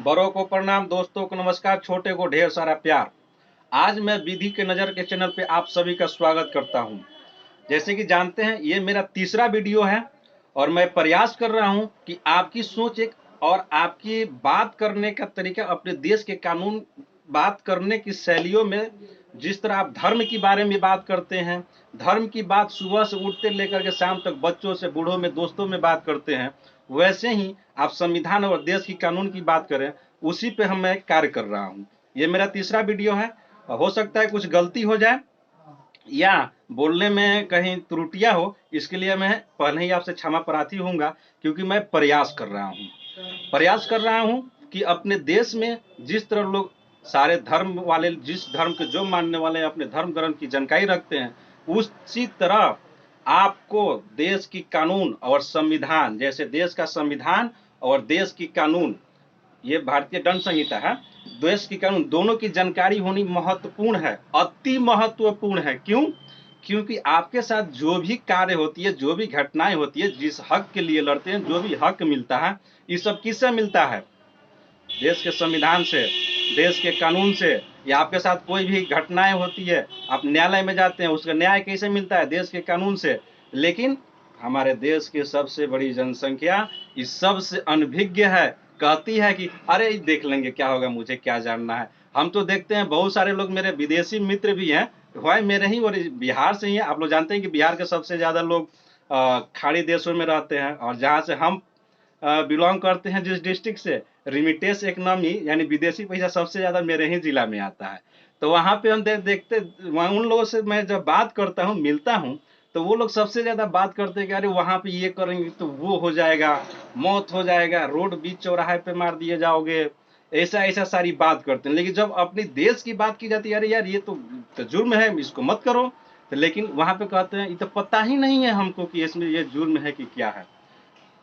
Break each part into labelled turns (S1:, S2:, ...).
S1: बड़ों को प्रणाम, दोस्तों को नमस्कार, छोटे को ढेर सारा प्यार। आज मैं विधि के नज़र के चैनल पे आप सभी का स्वागत करता हूं। जैसे कि जानते हैं, ये मेरा तीसरा वीडियो है और मैं प्रयास कर रहा हूं कि आपकी सोच एक और आपकी बात करने का तरीका, अपने देश के कानून बात करने की शैलियों में, जिस तरह आप धर्म के बारे में बात करते हैं, धर्म की बात सुबह से उठते लेकर के शाम तक बच्चों से बूढ़ों में दोस्तों में बात करते हैं, वैसे ही आप संविधान और देश की कानून की बात करें, उसी पे हम मैं कार्य कर रहा हूँ। ये मेरा तीसरा वीडियो है। हो सकता है कुछ गलती हो जाए या बोलने में कहीं त्रुटियां हो, इसके लिए मैं पहले ही आपसे क्षमा प्रार्थी होऊंगा, क्योंकि मैं प्रयास कर रहा हूं कि अपने देश में जिस तरह लोग सारे धर्म वाले, जिस धर्म के जो मानने वाले अपने धर्म ग्रंथ की जानकारी रखते हैं, उसी तरह आपको देश की कानून और संविधान, जैसे देश का संविधान और देश की कानून, ये भारतीय दंड संहिता है, देश की कानून दोनों की जानकारी होनी महत्वपूर्ण है, अति महत्वपूर्ण है। क्यों? क्योंकि आपके साथ जो भी कार्य होती है, जो भी घटनाएं होती है, जिस हक के लिए लड़ते हैं, जो भी हक मिलता है, ये सब किससे मिलता है? देश के संविधान से, देश के कानून से। या आपके साथ कोई भी घटनाएं होती है, आप न्यायालय में जाते हैं, उसका न्याय कैसे मिलता है? देश के कानून से। लेकिन हमारे देश की सबसे बड़ी जनसंख्या इस सब से अनभिज्ञ है, कहती है कि अरे देख लेंगे, क्या होगा, मुझे क्या जानना है। हम तो देखते हैं बहुत सारे लोग, मेरे विदेशी मित्र भी हैं, भाई मेरे ही और बिहार से ही हैं। आप लोग जानते हैं कि बिहार के सबसे ज्यादा लोग खाड़ी देशों में रहते हैं, और जहाँ से हम बिलोंग करते हैं, जिस डिस्ट्रिक्ट से, रिमिटेंस इकोनॉमी यानी विदेशी पैसा सबसे ज्यादा मेरे ही जिला में आता है। तो वहां पे हम देखते, वहाँ उन लोगों से मैं जब बात करता हूँ, मिलता हूँ, तो वो लोग सबसे ज्यादा बात करते हैं कि अरे वहां पे ये करेंगे तो वो हो जाएगा, मौत हो जाएगा, रोड बीच चौराहे पे मार दिए जाओगे, ऐसा ऐसा सारी बात करते हैं। लेकिन जब अपनी देश की बात की जाती है, अरे यार ये तो जुर्म है, इसको मत करो। तो लेकिन वहां पे कहते हैं ये तो पता ही नहीं है हमको कि इसमें ये जुर्म है कि क्या है।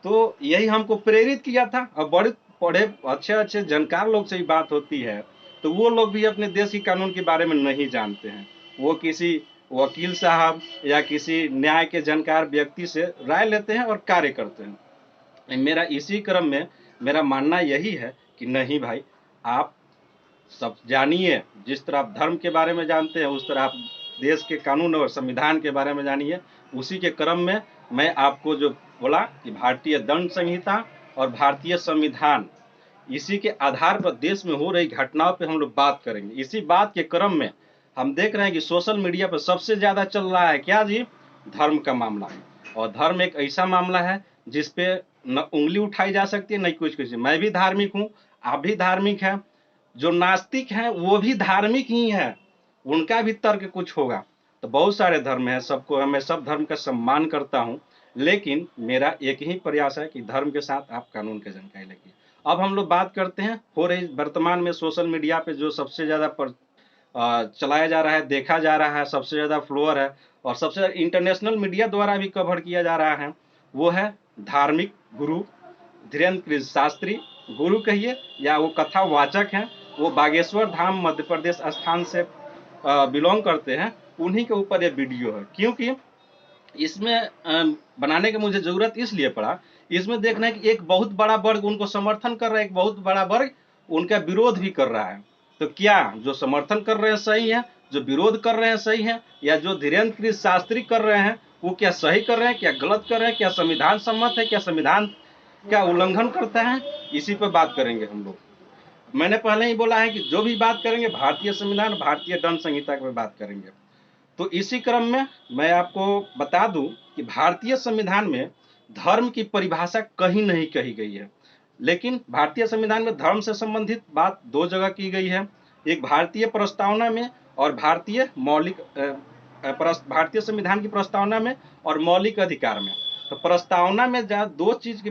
S1: तो यही हमको प्रेरित किया था। और बड़े पढ़े अच्छे अच्छे जानकार लोग से ही बात होती है, तो वो लोग भी अपने देश की कानून के बारे में नहीं जानते हैं। वो किसी वकील साहब या किसी न्याय के जानकार व्यक्ति से राय लेते हैं और कार्य करते हैं। मेरा इसी क्रम में मेरा मानना यही है कि नहीं भाई, आप सब जानिए, जिस तरह आप धर्म के बारे में जानते हैं, उस तरह आप देश के कानून और संविधान के बारे में जानिए। उसी के क्रम में मैं आपको जो बोला कि भारतीय दंड संहिता और भारतीय संविधान, इसी के आधार पर देश में हो रही घटनाओं पे हम लोग बात करेंगे। इसी बात के क्रम में हम देख रहे हैं कि सोशल मीडिया पर सबसे ज्यादा चल रहा है क्या जी? धर्म का मामला है। और धर्म एक ऐसा मामला है जिसपे न उंगली उठाई जा सकती है, नहीं कुछ कुछ। मैं भी धार्मिक हूँ, आप भी धार्मिक है, जो नास्तिक हैं वो भी धार्मिक ही है, उनका भी तर्क कुछ होगा। तो बहुत सारे धर्म है, सबको मैं सब धर्म का सम्मान करता हूँ, लेकिन मेरा एक ही प्रयास है कि धर्म के साथ आप कानून की जानकारी लगिए। अब हम लोग बात करते हैं, हो रही वर्तमान में सोशल मीडिया पे जो सबसे ज्यादा चलाया जा रहा है, देखा जा रहा है, सबसे ज्यादा फ्लोअर है, और सबसे इंटरनेशनल मीडिया द्वारा भी कवर किया जा रहा है, वो है धार्मिक गुरु धीरेन्द्र कृष्ण शास्त्री। गुरु कहिए या वो कथावाचक हैं, वो बागेश्वर धाम मध्य प्रदेश स्थान से बिलोंग करते हैं। उन्हीं के ऊपर ये वीडियो है, क्योंकि इसमें बनाने की मुझे जरूरत इसलिए पड़ा, इसमें देखना है कि एक बहुत बड़ा वर्ग उनको समर्थन कर रहा है, एक बहुत बड़ा वर्ग उनका विरोध भी कर रहा है। तो क्या जो समर्थन कर रहे हैं सही है, जो विरोध कर रहे हैं सही है, या जो धीरेन्द्र कृष्ण शास्त्री कर रहे हैं वो क्या सही कर रहे हैं, क्या गलत कर रहे हैं, क्या संविधान सम्मत है, क्या संविधान का उल्लंघन करता है? इसी पर बात करेंगे हम लोग। मैंने पहले ही बोला है कि जो भी बात करेंगे भारतीय संविधान, भारतीय दंड संहिता की बात करेंगे। तो इसी क्रम में मैं आपको बता दूं कि भारतीय संविधान में धर्म की परिभाषा कहीं नहीं कही गई है, लेकिन भारतीय संविधान में धर्म से संबंधित बात दो जगह की गई है। एक भारतीय प्रस्तावना में और भारतीय मौलिक भारतीय संविधान की प्रस्तावना में और मौलिक अधिकार में। तो प्रस्तावना में जहाँ दो चीज की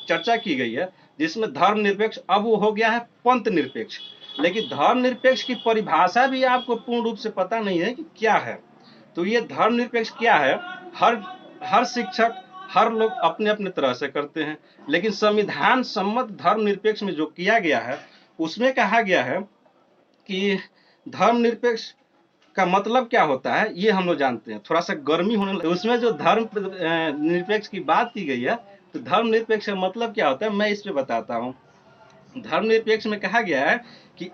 S1: चर्चा की गई है, जिसमें धर्मनिरपेक्ष, अब वो हो गया है पंथ निरपेक्ष। लेकिन धर्मनिरपेक्ष की परिभाषा भी आपको पूर्ण रूप से पता नहीं है कि क्या है। तो ये धर्मनिरपेक्ष क्या है? हर हर शिक्षक, हर लोग अपने अपने तरह से करते हैं, लेकिन संविधान सम्मत धर्मनिरपेक्ष में जो किया गया है, उसमें कहा गया है कि धर्मनिरपेक्ष का मतलब क्या होता है, ये हम लोग जानते हैं। थोड़ा सा गर्मी होने लगे उसमें, जो धर्म निरपेक्ष की बात की गई है, तो धर्म निरपेक्ष का मतलब क्या होता है मैं इस पे बताता हूँ। धर्मनिरपेक्ष में कहा गया है कि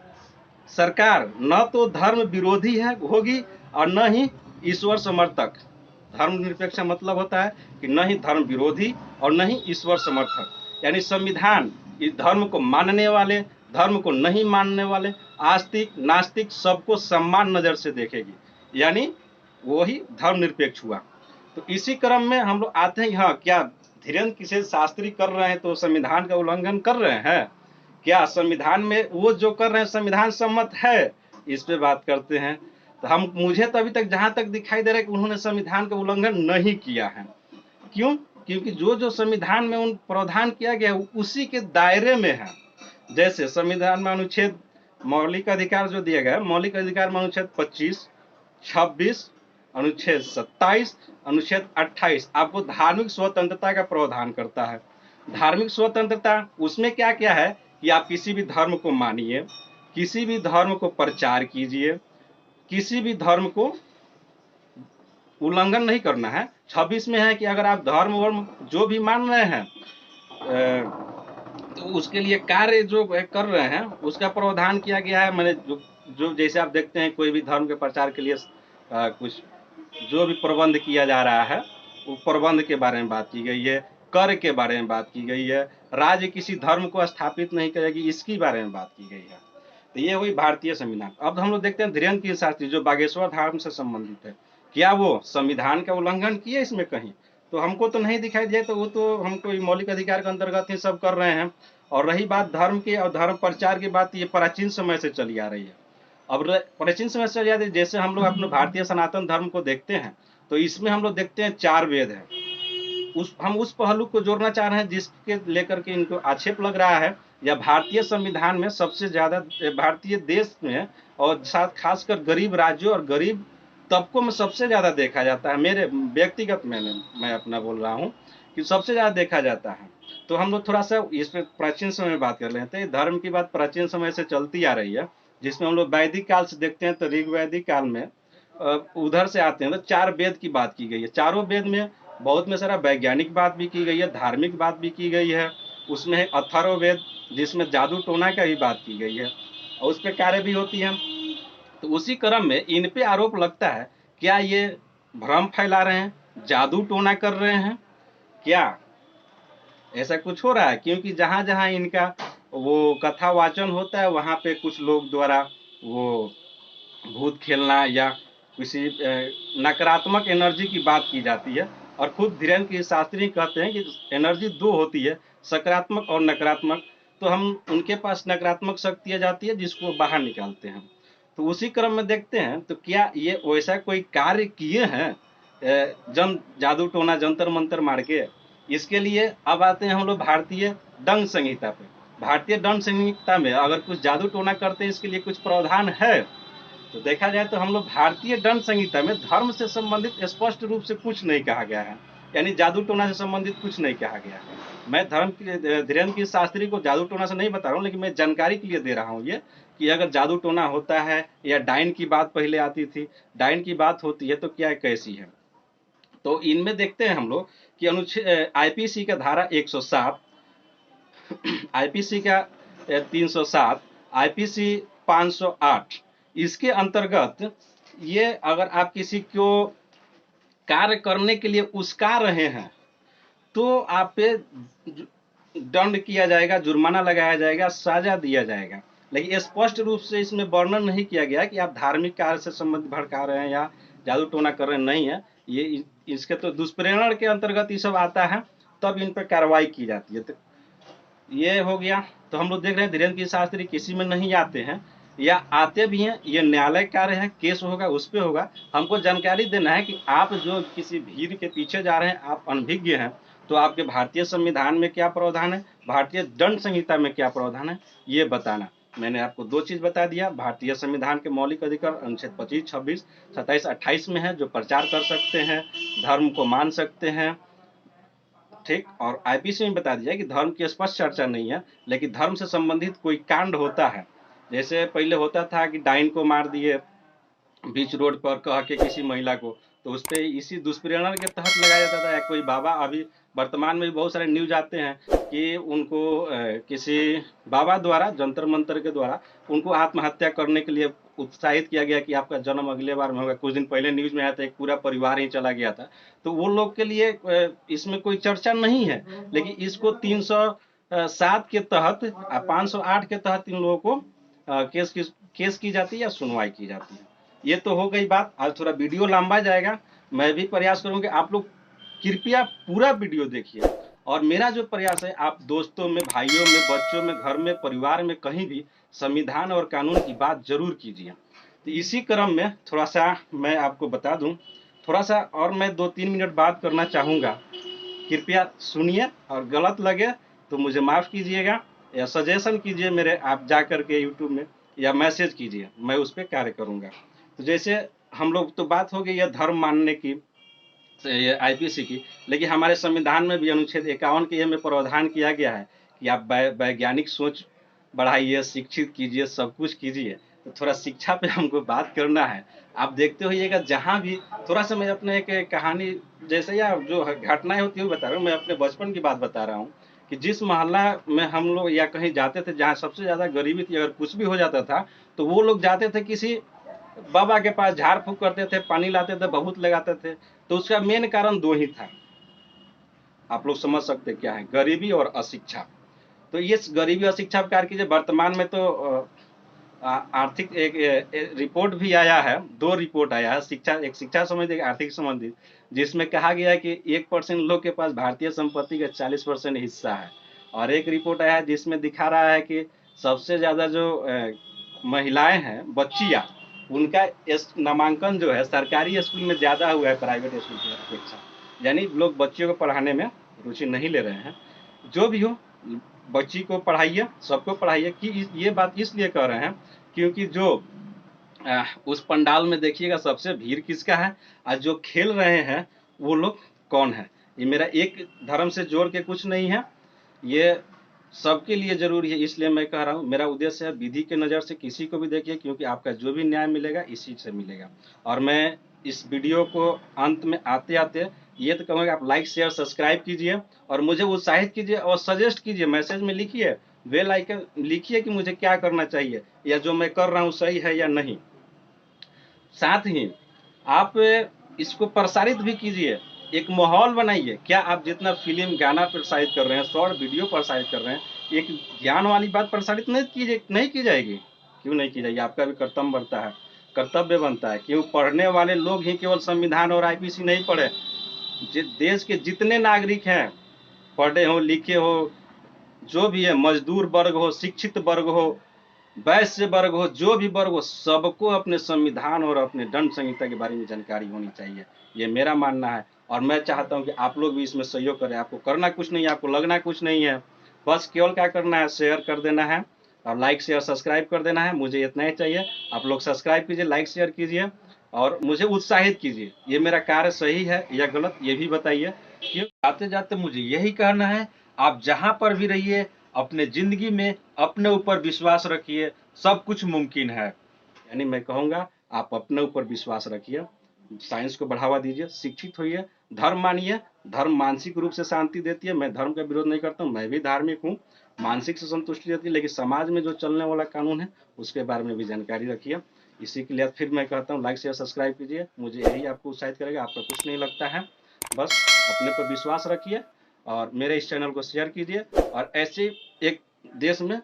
S1: सरकार न तो धर्म विरोधी है होगी और न ही ईश्वर समर्थक। धर्मनिरपेक्ष का मतलब होता है कि न ही धर्म विरोधी और न ही ईश्वर समर्थक, यानी संविधान इस धर्म को मानने वाले, धर्म को नहीं मानने वाले, आस्तिक नास्तिक सबको समान नजर से देखेगी, यानी वही धर्मनिरपेक्ष हुआ। तो इसी क्रम में हम लोग आते हैं, हाँ क्या धीरेन्द्र किशोर शास्त्री कर रहे हैं तो संविधान का उल्लंघन कर रहे हैं क्या? संविधान में वो जो कर रहे हैं संविधान सम्मत है? इस पे बात करते हैं। तो मुझे तो अभी तक जहां तक दिखाई दे रहा है कि उन्होंने संविधान का उल्लंघन नहीं किया है। क्यों? क्योंकि जो संविधान में उन प्रावधान किया गया उसी के दायरे में है। जैसे संविधान में अनुच्छेद मौलिक अधिकार जो दिया गया, मौलिक अधिकार में अनुच्छेद 25, 26, अनुच्छेद 27, अनुच्छेद 28 आपको धार्मिक स्वतंत्रता का प्रावधान करता है। धार्मिक स्वतंत्रता उसमें क्या क्या है कि आप किसी भी धर्म को मानिए, किसी भी धर्म को प्रचार कीजिए, किसी भी धर्म को उल्लंघन नहीं करना है। 26 में है कि अगर आप धर्म वर्म जो भी मान रहे हैं तो उसके लिए कार्य जो कर रहे हैं उसका प्रावधान किया गया है। मैंने जो जैसे आप देखते हैं कोई भी धर्म के प्रचार के लिए कुछ जो भी प्रबंध किया जा रहा है वो प्रबंध के बारे में बात की गई है, कर के बारे में बात की गई है, राज्य किसी धर्म को स्थापित नहीं करेगी इसकी बारे में बात की गई है। तो ये हुई भारतीय संविधान। अब हम लोग देखते हैं धीरेन्द्र किशोर शास्त्री जो बागेश्वर धाम से संबंधित है, क्या वो संविधान का उल्लंघन किए इसमें कहीं? तो हमको तो नहीं दिखाई दिया। तो वो तो हमको मौलिक अधिकार के अंतर्गत ही सब कर रहे हैं। और रही बात धर्म की और धर्म प्रचार की बात, ये प्राचीन समय से चली आ रही है। अब प्राचीन समय से चली आ रही है। जैसे हम लोग अपने भारतीय सनातन धर्म को देखते हैं तो इसमें हम लोग देखते हैं 4 वेद है। हम उस पहलू को जोड़ना चाह रहे हैं जिसके लेकर के इनको आक्षेप लग रहा है, या भारतीय संविधान में सबसे ज्यादा भारतीय देश में और साथ खासकर गरीब राज्यों और गरीब तबकों में सबसे ज्यादा देखा जाता है। मेरे व्यक्तिगत मैं अपना बोल रहा हूँ कि सबसे ज्यादा देखा जाता है। तो हम लोग थोड़ा सा इस पर प्राचीन समय में बात कर लेते हैं। धर्म की बात प्राचीन समय से चलती आ रही है, जिसमें हम लोग वैदिक काल से देखते हैं तो ऋग वैदिक काल में उधर से आते हैं तो 4 वेद की बात की गई है। चारों वेद में बहुत में सारा वैज्ञानिक बात भी की गई है, धार्मिक बात भी की गई है। उसमें है अथर्ववेद जिसमें जादू टोना का भी बात की गई है और उस पर कार्य भी होती है। तो उसी क्रम में इन पे आरोप लगता है, क्या ये भ्रम फैला रहे हैं, जादू टोना कर रहे हैं क्या? ऐसा कुछ हो रहा है? क्योंकि जहां जहां इनका वो कथा वाचन होता है वहां पे कुछ लोग द्वारा वो भूत खेलना या किसी नकारात्मक एनर्जी की बात की जाती है। और खुद धीरेन्द्र किशोर शास्त्री कहते हैं कि एनर्जी 2 होती है, सकारात्मक और नकारात्मक। तो हम उनके पास नकारात्मक शक्ति आ जाती है जिसको बाहर निकालते हैं। तो उसी क्रम में देखते हैं तो क्या ये वैसा कोई कार्य किए हैं जादू टोना जंतर मंतर मार के? इसके लिए अब आते हैं हम लोग भारतीय दंड संहिता पे। भारतीय दंड संहिता में अगर कुछ जादू टोना करते हैं इसके लिए कुछ प्रावधान है? तो देखा जाए तो हम लोग भारतीय दंड संहिता में धर्म से संबंधित स्पष्ट रूप से कुछ नहीं कहा गया है, यानी जादू टोना से संबंधित कुछ नहीं कहा गया है। मैं धीरेन्द्र किशोर शास्त्री को जादू टोना से नहीं बता रहा हूँ, लेकिन मैं जानकारी के लिए दे रहा हूँ ये कि अगर जादू टोना होता है या डायन की बात पहले आती थी, डायन की बात होती है तो क्या कैसी है। तो इनमें देखते हैं हम लोग कि अनुच्छेद आईपीसी का धारा 107, आईपीसी का 307, आईपीसी 508, इसके अंतर्गत ये अगर आप किसी को कार्य करने के लिए उस्का रहे हैं तो आप पे दंड किया जाएगा, जुर्माना लगाया जाएगा, सजा दिया जाएगा। लेकिन स्पष्ट रूप से इसमें वर्णन नहीं किया गया कि आप धार्मिक कार्य से संबंधित भड़का रहे हैं या जादू टोना कर रहे हैं, नहीं है। ये इसके तो दुष्प्रेरण के अंतर्गत ये सब आता है, तब इन पर कार्रवाई की जाती है। तो ये हो गया। तो हम लोग देख रहे हैं धीरेन्द्र किशोर शास्त्री किसी में नहीं आते हैं या आते भी हैं, ये न्यायालय कार्य है, केस होगा उस पर होगा। हमको जानकारी देना है कि आप जो किसी भीड़ के पीछे जा रहे हैं, आप अनभिज्ञ हैं, तो आपके भारतीय संविधान में क्या प्रावधान है, भारतीय दंड संहिता में क्या प्रावधान है, ये बताना। मैंने आपको 2 चीज बता दिया। भारतीय संविधान के मौलिक अधिकार अनुच्छेद 25, 26, 27, 28 में है जो प्रचार कर सकते हैं, धर्म को मान सकते हैं, ठीक। और आईपीसी में बता दिया कि धर्म की स्पष्ट चर्चा नहीं है, लेकिन धर्म से संबंधित कोई कांड होता है, जैसे पहले होता था कि डाइन को मार दिए बीच रोड पर कह के किसी महिला को, तो उस पर इसी दुष्प्रेरण के तहत लगाया जाता था। या कोई बाबा अभी वर्तमान में भी बहुत सारे न्यूज आते हैं कि उनको किसी बाबा द्वारा जंतर मंतर के द्वारा उनको आत्महत्या करने के लिए उत्साहित किया गया कि आपका जन्म अगले बार में होगा। कुछ दिन पहले न्यूज में आया था, एक पूरा परिवार ही चला गया था। तो वो लोग के लिए इसमें कोई चर्चा नहीं है, लेकिन इसको 307 के तहत 508 के तहत इन लोगों को केस की जाती है या सुनवाई की जाती है। ये तो हो गई बात। आज थोड़ा वीडियो लंबा जाएगा, मैं भी प्रयास करूंगा आप लोग कृपया पूरा वीडियो देखिए। और मेरा जो प्रयास है, आप दोस्तों में, भाइयों में, बच्चों में, घर में, परिवार में, कहीं भी संविधान और कानून की बात जरूर कीजिए। तो इसी क्रम में थोड़ा सा मैं आपको बता दूं, थोड़ा सा और मैं 2-3 मिनट बात करना चाहूँगा। कृपया सुनिए, और गलत लगे तो मुझे माफ़ कीजिएगा या सजेशन कीजिए मेरे, आप जा कर के यूट्यूब में, या मैसेज कीजिए, मैं उस पर कार्य करूँगा। तो जैसे हम लोग तो बात हो गई है धर्म मानने की, ये आईपीसी की, लेकिन हमारे संविधान में भी अनुच्छेद 51 के में प्रावधान किया गया है कि आप वैज्ञानिक सोच बढ़ाइए, शिक्षित कीजिए, सब कुछ कीजिए। तो थोड़ा शिक्षा पे हमको बात करना है। आप देखते होइएगा जहाँ भी, थोड़ा सा मैं अपने एक कहानी जैसे या जो घटनाएं होती है बता रहा हूँ, मैं अपने बचपन की बात बता रहा हूँ कि जिस मोहल्ला में हम लोग या कहीं जाते थे जहाँ सबसे ज़्यादा गरीबी थी, अगर कुछ भी हो जाता था तो वो लोग जाते थे किसी बाबा के पास, झाड़ फूक करते थे, पानी लाते थे, बहुत लगाते थे। तो उसका मेन कारण 2 ही था, आप लोग समझ सकते क्या है, गरीबी और अशिक्षा। तो ये गरीबी और शिक्षा पर कार्य कीजिए। वर्तमान में तो आर्थिक एक रिपोर्ट भी आया है, 2 रिपोर्ट आया है, एक शिक्षा संबंधित, एक आर्थिक संबंधित, जिसमें कहा गया है कि 1% लोग के पास भारतीय संपत्ति का 40% हिस्सा है। और एक रिपोर्ट आया है जिसमें दिखा रहा है कि सबसे ज्यादा जो महिलाएं हैं, बच्चियां, उनका नामांकन जो है सरकारी स्कूल में ज्यादा हुआ है प्राइवेट स्कूल की अपेक्षा। यानी लोग बच्चियों को पढ़ाने में रुचि नहीं ले रहे हैं। जो भी हो, बच्ची को पढ़ाइए, सबको पढ़ाइए। कि ये बात इसलिए कह रहे हैं क्योंकि जो उस पंडाल में देखिएगा सबसे भीड़ किसका है, और जो खेल रहे हैं वो लोग कौन है। ये मेरा एक धर्म से जोड़ के कुछ नहीं है, ये सबके लिए जरूरी है, इसलिए मैं कह रहा हूँ। मेरा उद्देश्य है विधि के नज़र से किसी को भी देखिए, क्योंकि आपका जो भी न्याय मिलेगा इसी से मिलेगा। और मैं इस वीडियो को अंत में आते आते ये तो कहूँगा, आप लाइक शेयर सब्सक्राइब कीजिए और मुझे उत्साहित कीजिए और सजेस्ट कीजिए, मैसेज में लिखिए, बेल आइकन लिखिए कि मुझे क्या करना चाहिए या जो मैं कर रहा हूँ सही है या नहीं। साथ ही आप इसको प्रसारित भी कीजिए, एक माहौल बनाइए। क्या आप जितना फिल्म गाना प्रसारित कर रहे हैं, शॉर्ट वीडियो प्रसारित कर रहे हैं, एक ज्ञान वाली बात प्रसारित नहीं की जाएगी? क्यों नहीं की जाएगी? आपका भी कर्तव्य बनता है। क्यों? पढ़ने वाले लोग ही केवल संविधान और आईपीसी नहीं पढ़े, देश के जितने नागरिक हैं, पढ़े हो, लिखे हो, जो भी है, मजदूर वर्ग हो, शिक्षित वर्ग हो, वैश्य वर्ग हो, जो भी वर्ग हो, सबको अपने संविधान और अपने दंड संहिता के बारे में जानकारी होनी चाहिए। ये मेरा मानना है और मैं चाहता हूं कि आप लोग भी इसमें सहयोग करें। आपको करना कुछ नहीं है, आपको लगना कुछ नहीं है, बस केवल क्या करना है, शेयर कर देना है और लाइक शेयर सब्सक्राइब कर देना है। मुझे इतना ही चाहिए। आप लोग सब्सक्राइब कीजिए, लाइक शेयर कीजिए और मुझे उत्साहित कीजिए। ये मेरा कार्य सही है या गलत, ये भी बताइए। क्यों? जाते जाते मुझे यही कहना है, आप जहां पर भी रहिए, अपने जिंदगी में अपने ऊपर विश्वास रखिए, सब कुछ मुमकिन है। यानी मैं कहूँगा, आप अपने ऊपर विश्वास रखिए, साइंस को बढ़ावा दीजिए, शिक्षित होइए, धर्म मानिए। धर्म मानसिक रूप से शांति देती है। मैं धर्म का विरोध नहीं करता हूँ, मैं भी धार्मिक हूँ, मानसिक से संतुष्टि देती है, लेकिन समाज में जो चलने वाला कानून है उसके बारे में भी जानकारी रखिए। इसी के लिए फिर मैं कहता हूँ, लाइक शेयर सब्सक्राइब कीजिए, मुझे यही आपको उत्साहित करेगा। आपका कुछ नहीं लगता है, बस अपने पर विश्वास रखिए और मेरे इस चैनल को शेयर कीजिए और ऐसे एक देश में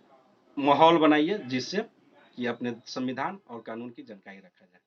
S1: माहौल बनाइए जिससे कि अपने संविधान और कानून की जानकारी रखा जाए।